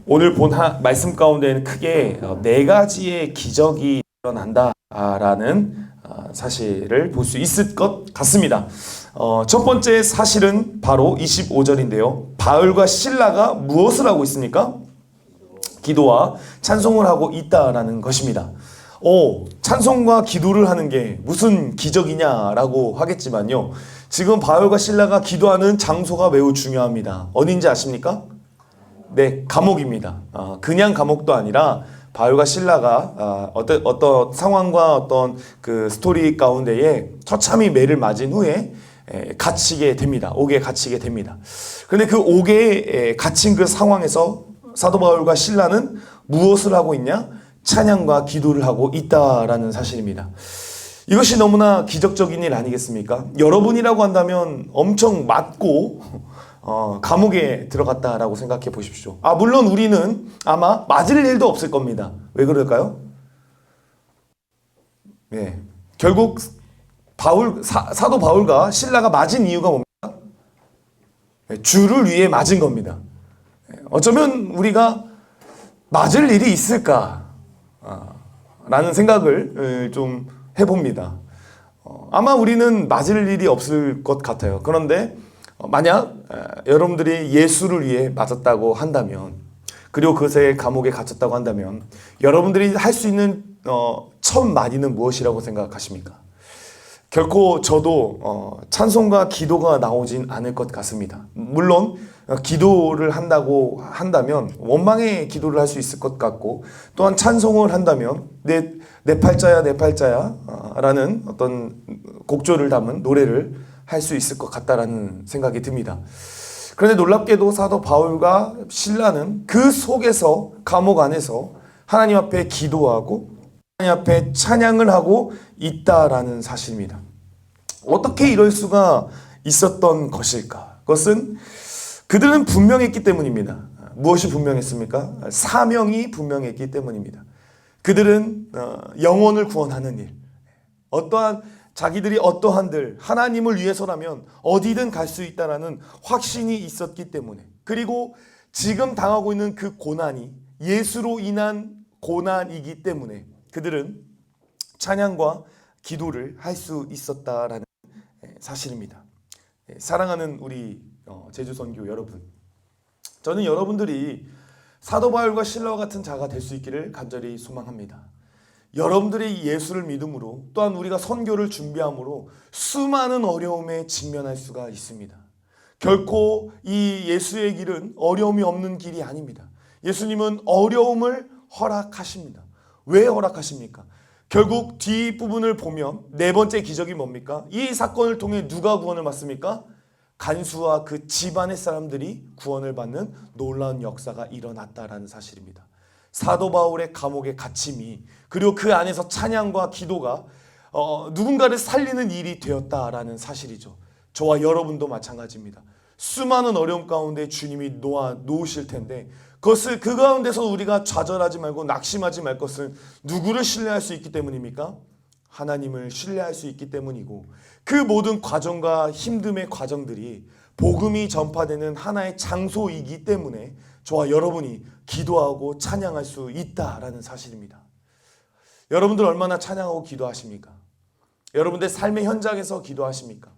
오늘 본 말씀 가운데는 크게 네 가지의 기적이 일어난다라는 사실을 볼 수 있을 것 같습니다. 첫 번째 사실은 바로 25절인데요. 바울과 실라가 무엇을 하고 있습니까? 기도와 찬송을 하고 있다라는 것입니다. 찬송과 기도를 하는 게 무슨 기적이냐라고 하겠지만요. 지금 바울과 실라가 기도하는 장소가 매우 중요합니다. 어딘지 아십니까? 네, 감옥입니다. 그냥 감옥도 아니라 바울과 실라가 어떤 상황과 어떤 그 스토리 가운데에 처참히 매를 맞은 후에 갇히게 됩니다. 옥에 갇히게 됩니다. 그런데 그 옥에 갇힌 그 상황에서 사도 바울과 실라는 무엇을 하고 있냐? 찬양과 기도를 하고 있다라는 사실입니다. 이것이 너무나 기적적인 일 아니겠습니까? 여러분이라고 한다면 엄청 맞고 감옥에 들어갔다라고 생각해 보십시오. 물론 우리는 아마 맞을 일도 없을 겁니다. 왜 그럴까요? 네, 결국 사도 바울과 실라가 맞은 이유가 뭡니까? 주를 위해 맞은 겁니다. 어쩌면 우리가 맞을 일이 있을까? 라는 생각을 좀 해봅니다. 아마 우리는 맞을 일이 없을 것 같아요. 그런데 만약 여러분들이 예수를 위해 맞았다고 한다면, 그리고 그새 감옥에 갇혔다고 한다면 여러분들이 할 수 있는 첫 마디는 무엇이라고 생각하십니까? 결코 저도 찬송과 기도가 나오진 않을 것 같습니다. 물론 기도를 한다고 한다면 원망의 기도를 할 수 있을 것 같고, 또한 찬송을 한다면 내 팔자야 내 팔자야 라는 어떤 곡조를 담은 노래를 할 수 있을 것 같다라는 생각이 듭니다. 그런데 놀랍게도 사도 바울과 실라는 그 속에서, 감옥 안에서 하나님 앞에 기도하고 하나님 앞에 찬양을 하고 있다라는 사실입니다. 어떻게 이럴 수가 있었던 것일까? 그것은 그들은 분명했기 때문입니다. 무엇이 분명했습니까? 사명이 분명했기 때문입니다. 그들은 영혼을 구원하는 일, 자기들이 어떠한들 하나님을 위해서라면 어디든 갈 수 있다라는 확신이 있었기 때문에, 그리고 지금 당하고 있는 그 고난이 예수로 인한 고난이기 때문에 그들은 찬양과 기도를 할 수 있었다라는 사실입니다. 사랑하는 우리 제주선교 여러분, 저는 여러분들이 사도 바울과 실라와 같은 자가 될 수 있기를 간절히 소망합니다. 여러분들이 예수를 믿음으로, 또한 우리가 선교를 준비함으로 수많은 어려움에 직면할 수가 있습니다. 결코 이 예수의 길은 어려움이 없는 길이 아닙니다. 예수님은 어려움을 허락하십니다. 왜 허락하십니까? 결국 뒷부분을 보면 네 번째 기적이 뭡니까? 이 사건을 통해 누가 구원을 받습니까? 간수와 그 집안의 사람들이 구원을 받는 놀라운 역사가 일어났다라는 사실입니다. 사도 바울의 감옥의 갇힘이, 그리고 그 안에서 찬양과 기도가 누군가를 살리는 일이 되었다라는 사실이죠. 저와 여러분도 마찬가지입니다. 수많은 어려움 가운데 주님이 놓으실 텐데, 그 가운데서 우리가 좌절하지 말고 낙심하지 말 것은 누구를 신뢰할 수 있기 때문입니까? 하나님을 신뢰할 수 있기 때문이고, 그 모든 과정과 힘듦의 과정들이 복음이 전파되는 하나의 장소이기 때문에 저와 여러분이 기도하고 찬양할 수 있다라는 사실입니다. 여러분들 얼마나 찬양하고 기도하십니까? 여러분들 삶의 현장에서 기도하십니까?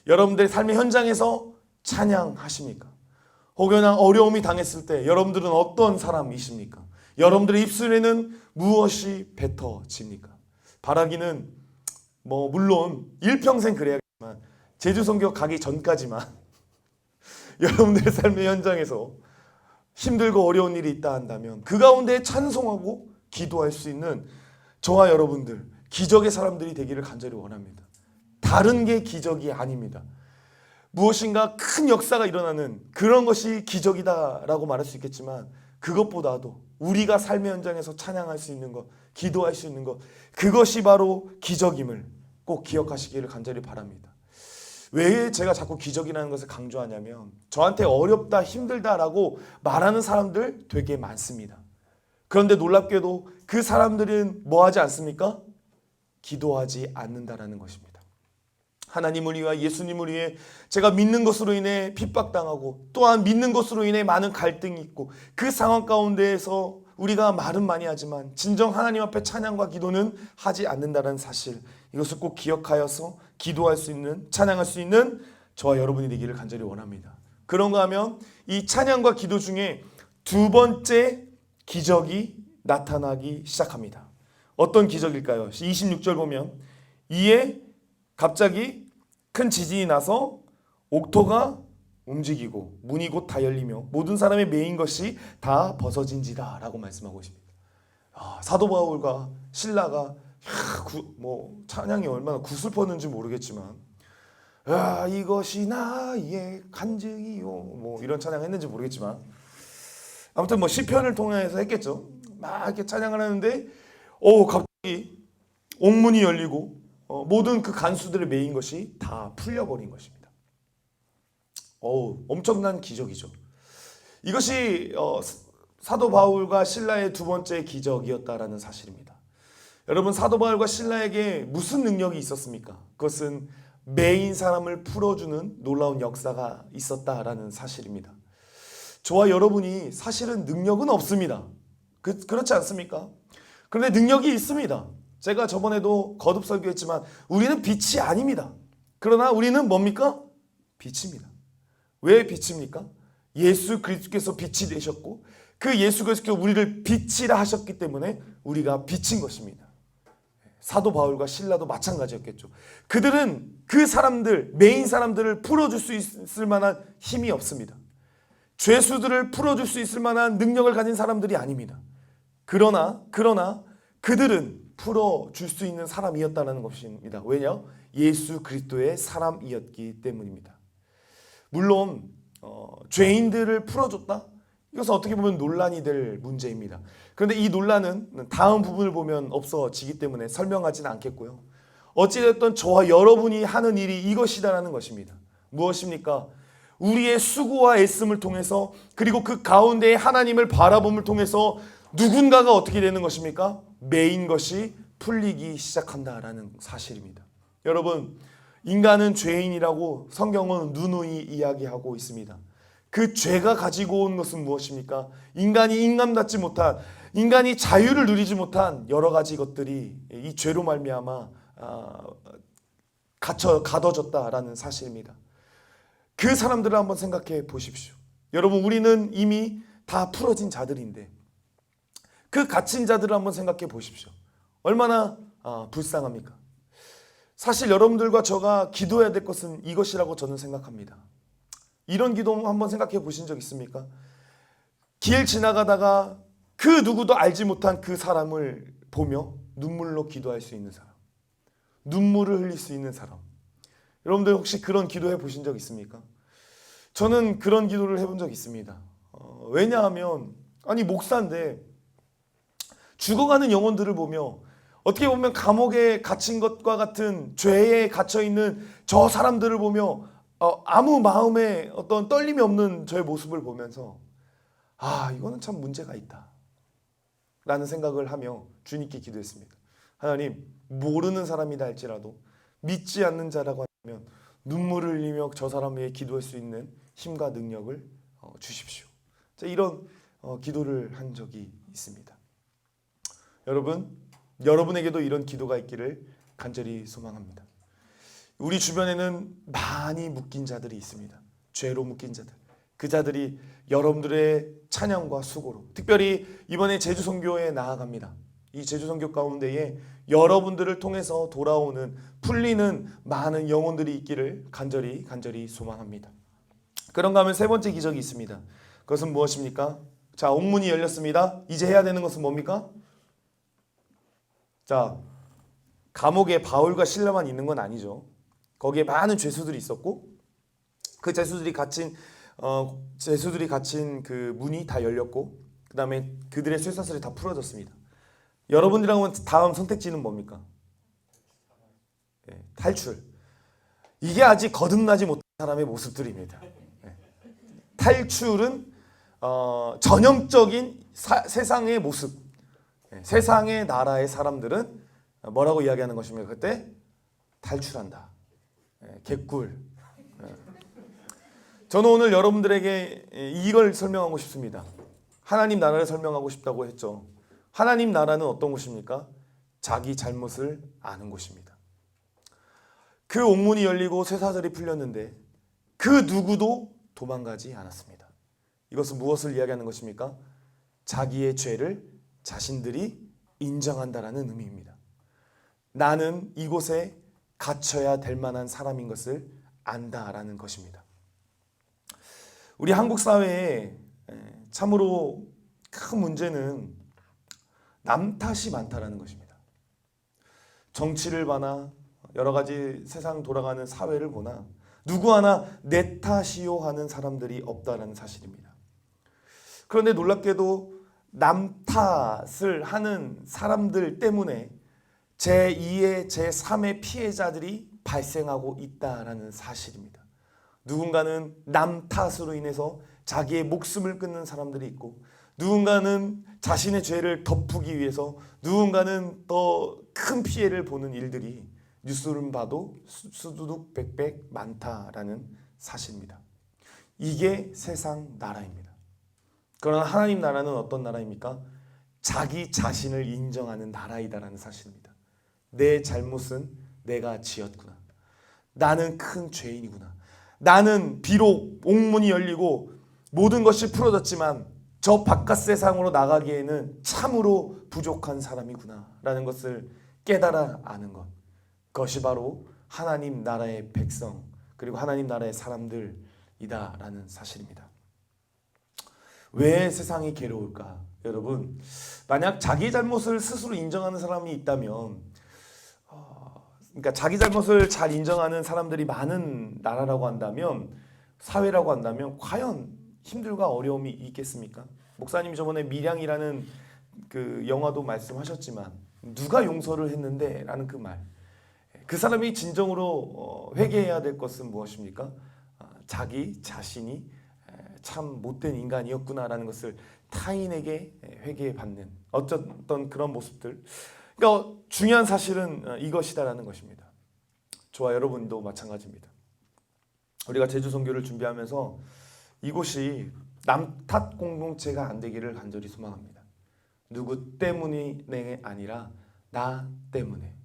여러분들 삶의 현장에서 찬양하십니까? 혹여나 어려움이 당했을 때 여러분들은 어떤 사람이십니까? 여러분들의 입술에는 무엇이 뱉어집니까? 바라기는 물론 일평생 그래야겠지만 제주선교 가기 전까지만 여러분들의 삶의 현장에서 힘들고 어려운 일이 있다 한다면 그 가운데 찬송하고 기도할 수 있는 저와 여러분들, 기적의 사람들이 되기를 간절히 원합니다. 다른 게 기적이 아닙니다. 무엇인가 큰 역사가 일어나는 그런 것이 기적이다라고 말할 수 있겠지만, 그것보다도 우리가 삶의 현장에서 찬양할 수 있는 것, 기도할 수 있는 것, 그것이 바로 기적임을 꼭 기억하시기를 간절히 바랍니다. 왜 제가 자꾸 기적이라는 것을 강조하냐면, 저한테 어렵다, 힘들다라고 말하는 사람들 되게 많습니다. 그런데 놀랍게도 그 사람들은 뭐 하지 않습니까? 기도하지 않는다라는 것입니다. 하나님을 위하여 예수님을 위해 제가 믿는 것으로 인해 핍박당하고 또한 믿는 것으로 인해 많은 갈등이 있고 그 상황 가운데에서 우리가 말은 많이 하지만 진정 하나님 앞에 찬양과 기도는 하지 않는다는 사실, 이것을 꼭 기억하여서 기도할 수 있는, 찬양할 수 있는 저와 여러분이 되기를 간절히 원합니다. 그런가 하면 이 찬양과 기도 중에 두 번째 기적이 나타나기 시작합니다. 어떤 기적일까요? 26절 보면 이에 갑자기 큰 지진이 나서 옥토가 움직이고 문이 곧 다 열리며 모든 사람의 매인 것이 다 벗어진지다 라고 말씀하고 있습니다. 사도 바울과 신라가 찬양이 얼마나 구슬펐는지 모르겠지만 이것이 나의 간증이요 이런 찬양 했는지 모르겠지만 아무튼 시편을 통해서 했겠죠. 막 이렇게 찬양을 하는데 갑자기 옥문이 열리고 모든 그 간수들의 매인 것이 다 풀려버린 것입니다. 엄청난 기적이죠. 이것이 사도 바울과 신라의 두 번째 기적이었다라는 사실입니다. 여러분, 사도 바울과 신라에게 무슨 능력이 있었습니까? 그것은 매인 사람을 풀어주는 놀라운 역사가 있었다라는 사실입니다. 저와 여러분이 사실은 능력은 없습니다. 그렇지 않습니까? 그런데 능력이 있습니다. 제가 저번에도 거듭 설교했지만 우리는 빛이 아닙니다. 그러나 우리는 뭡니까? 빛입니다. 왜 빛입니까? 예수 그리스도께서 빛이 되셨고 그 예수 그리스도께서 우리를 빛이라 하셨기 때문에 우리가 빛인 것입니다. 사도 바울과 신라도 마찬가지였겠죠. 그들은 그 사람들, 매인 사람들을 풀어줄 수 있을 만한 힘이 없습니다. 죄수들을 풀어줄 수 있을 만한 능력을 가진 사람들이 아닙니다. 그러나 그들은 풀어줄 수 있는 사람이었다는 것입니다. 왜냐? 예수 그리스도의 사람이었기 때문입니다. 물론 죄인들을 풀어줬다? 이것은 어떻게 보면 논란이 될 문제입니다. 그런데 이 논란은 다음 부분을 보면 없어지기 때문에 설명하지는 않겠고요. 어찌됐든 저와 여러분이 하는 일이 이것이다라는 것입니다. 무엇입니까? 우리의 수고와 애씀을 통해서 그리고 그 가운데에 하나님을 바라봄을 통해서 누군가가 어떻게 되는 것입니까? 매인 것이 풀리기 시작한다라는 사실입니다. 여러분, 인간은 죄인이라고 성경은 누누이 이야기하고 있습니다. 그 죄가 가지고 온 것은 무엇입니까? 인간이 인간답지 못한, 인간이 자유를 누리지 못한 여러 가지 것들이 이 죄로 말미암아 가둬졌다라는 사실입니다. 그 사람들을 한번 생각해 보십시오. 여러분, 우리는 이미 다 풀어진 자들인데 그 갇힌 자들을 한번 생각해 보십시오. 얼마나 불쌍합니까? 사실 여러분들과 저가 기도해야 될 것은 이것이라고 저는 생각합니다. 이런 기도 한번 생각해 보신 적 있습니까? 길 지나가다가 그 누구도 알지 못한 그 사람을 보며 눈물로 기도할 수 있는 사람, 눈물을 흘릴 수 있는 사람. 여러분들 혹시 그런 기도해 보신 적 있습니까? 저는 그런 기도를 해본 적 있습니다. 왜냐하면 목사인데 죽어가는 영혼들을 보며 어떻게 보면 감옥에 갇힌 것과 같은 죄에 갇혀있는 저 사람들을 보며 아무 마음에 어떤 떨림이 없는 저의 모습을 보면서 이거는 참 문제가 있다 라는 생각을 하며 주님께 기도했습니다. 하나님, 모르는 사람이다 할지라도 믿지 않는 자라고 하면 눈물을 흘리며 저 사람 위해 기도할 수 있는 힘과 능력을 주십시오. 이런 기도를 한 적이 있습니다. 여러분에게도 이런 기도가 있기를 간절히 소망합니다. 우리 주변에는 많이 묶인 자들이 있습니다. 죄로 묶인 자들. 그 자들이 여러분들의 찬양과 수고로, 특별히 이번에 제주 선교에 나아갑니다. 이 제주 선교 가운데에 여러분들을 통해서 돌아오는, 풀리는 많은 영혼들이 있기를 간절히 소망합니다. 그런가 하면 세 번째 기적이 있습니다. 그것은 무엇입니까? 자, 옥문이 열렸습니다. 이제 해야 되는 것은 뭡니까? 자, 감옥에 바울과 실라만 있는 건 아니죠. 거기에 많은 죄수들이 있었고 그 죄수들이 갇힌 그 문이 다 열렸고 그 다음에 그들의 쇠사슬이 다 풀어졌습니다. 여러분들이라면 다음 선택지는 뭡니까? 탈출. 이게 아직 거듭나지 못한 사람의 모습들입니다. 탈출은 전형적인 세상의 모습. 세상의 나라의 사람들은 뭐라고 이야기하는 것입니까? 그때 탈출한다. 개꿀. 저는 오늘 여러분들에게 이걸 설명하고 싶습니다. 하나님 나라를 설명하고 싶다고 했죠. 하나님 나라는 어떤 곳입니까? 자기 잘못을 아는 곳입니다. 그 옥문이 열리고 쇠사슬이 풀렸는데 그 누구도 도망가지 않았습니다. 이것은 무엇을 이야기하는 것입니까? 자기의 죄를 자신들이 인정한다라는 의미입니다. 나는 이곳에 갇혀야 될 만한 사람인 것을 안다라는 것입니다. 우리 한국 사회에 참으로 큰 문제는 남 탓이 많다라는 것입니다. 정치를 봐나 여러 가지 세상 돌아가는 사회를 보나 누구 하나 내 탓이요 하는 사람들이 없다라는 사실입니다. 그런데 놀랍게도 남 탓을 하는 사람들 때문에 제2의 제3의 피해자들이 발생하고 있다라는 사실입니다. 누군가는 남 탓으로 인해서 자기의 목숨을 끊는 사람들이 있고 누군가는 자신의 죄를 덮기 위해서 누군가는 더 큰 피해를 보는 일들이 뉴스를 봐도 수두룩 빽빽 많다라는 사실입니다. 이게 세상 나라입니다. 그러나 하나님 나라는 어떤 나라입니까? 자기 자신을 인정하는 나라이다라는 사실입니다. 내 잘못은 내가 지었구나. 나는 큰 죄인이구나. 나는 비록 옥문이 열리고 모든 것이 풀어졌지만 저 바깥 세상으로 나가기에는 참으로 부족한 사람이구나 라는 것을 깨달아 아는 것. 그것이 바로 하나님 나라의 백성 그리고 하나님 나라의 사람들이다 라는 사실입니다. 왜 세상이 괴로울까? 여러분, 만약 자기 잘못을 스스로 인정하는 사람이 있다면 그러니까 자기 잘못을 잘 인정하는 사람들이 많은 나라라고 한다면 사회라고 한다면 과연 힘들과 어려움이 있겠습니까? 목사님 저번에 밀양이라는 그 영화도 말씀하셨지만 누가 용서를 했는데 라는 그 말. 그 사람이 진정으로 회개해야 될 것은 무엇입니까? 자기 자신이 참 못된 인간이었구나라는 것을 타인에게 회개받는 어떤 그런 모습들. 그러니까 중요한 사실은 이것이다라는 것입니다. 저와 여러분도 마찬가지입니다. 우리가 제주 선교를 준비하면서 이곳이 남 탓 공동체가 안 되기를 간절히 소망합니다. 누구 때문이 아니라 나 때문에.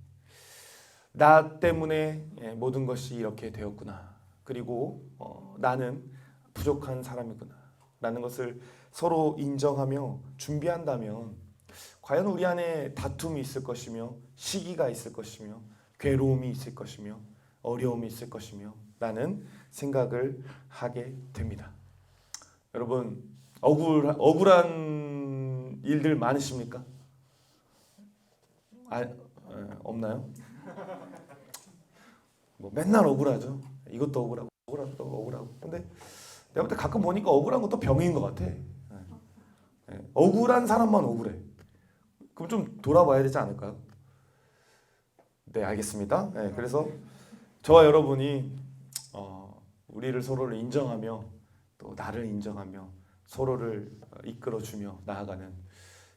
나 때문에 모든 것이 이렇게 되었구나. 그리고 나는 부족한 사람이구나. 라는 것을 서로 인정하며 준비한다면 과연 우리 안에 다툼이 있을 것이며 시기가 있을 것이며 괴로움이 있을 것이며 어려움이 있을 것이며 라는 생각을 하게 됩니다. 여러분 억울한 일들 많으십니까? 없나요? 뭐 맨날 억울하죠. 이것도 억울하고 억울하고 억울하고. 근데 내가 볼 때 가끔 보니까 억울한 것도 병인 것 같아. 억울한 사람만 억울해. 그럼 좀 돌아봐야 되지 않을까요? 네, 알겠습니다. 그래서 저와 여러분이 우리를 서로를 인정하며 또 나를 인정하며 서로를 이끌어주며 나아가는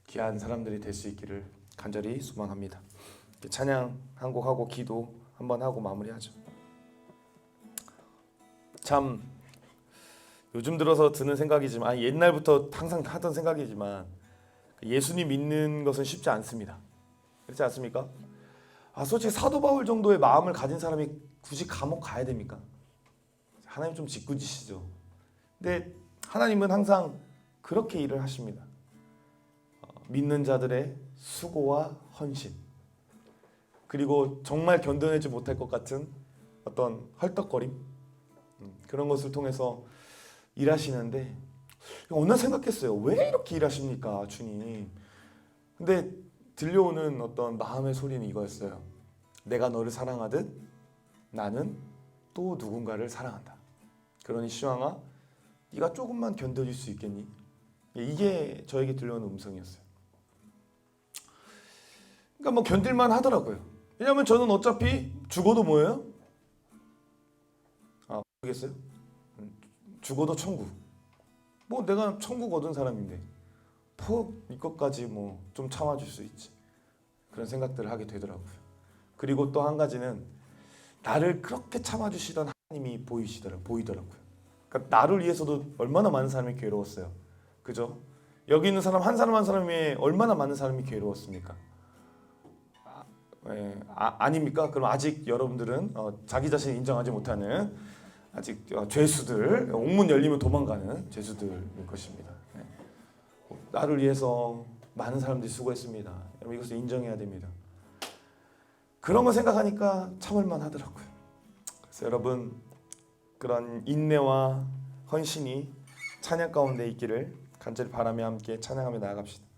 귀한 사람들이 될 수 있기를 간절히 소망합니다. 찬양 한 곡 하고 기도 한번 하고 마무리하죠. 참 요즘 들어서 드는 생각이지만 옛날부터 항상 하던 생각이지만 예수님 믿는 것은 쉽지 않습니다. 그렇지 않습니까? 솔직히 사도 바울 정도의 마음을 가진 사람이 굳이 감옥 가야 됩니까? 하나님 좀 짓궂으시죠. 근데 하나님은 항상 그렇게 일을 하십니다. 믿는 자들의 수고와 헌신 그리고 정말 견뎌내지 못할 것 같은 어떤 헐떡거림 그런 것을 통해서 일하시는데 어느 날 생각했어요. 왜 이렇게 일하십니까 주님? 근데 들려오는 어떤 마음의 소리는 이거였어요. 내가 너를 사랑하듯 나는 또 누군가를 사랑한다. 그러니 시왕아 네가 조금만 견뎌줄 수 있겠니? 이게 저에게 들려오는 음성이었어요. 그러니까 뭐 견딜만 하더라고요. 왜냐하면 저는 어차피 죽어도 뭐예요? 모르겠어요? 죽어도 천국. 뭐 내가 천국 얻은 사람인데 이것까지 뭐 좀 참아줄 수 있지. 그런 생각들을 하게 되더라고요. 그리고 또 한 가지는 나를 그렇게 참아주시던 하나님이 보이더라고요. 그러니까 나를 위해서도 얼마나 많은 사람이 괴로웠어요. 그죠? 여기 있는 사람 한 사람 한 사람이 얼마나 많은 사람이 괴로웠습니까? 아닙니까? 그럼 아직 여러분들은 자기 자신을 인정하지 못하는 아직 죄수들, 옥문 열리면 도망가는 죄수들일 것입니다. 나를 위해서 많은 사람들이 수고했습니다. 여러분 이것을 인정해야 됩니다. 그런 거 생각하니까 참을만 하더라고요. 그래서 여러분 그런 인내와 헌신이 찬양 가운데 있기를 간절히 바라며 함께 찬양하며 나아갑시다.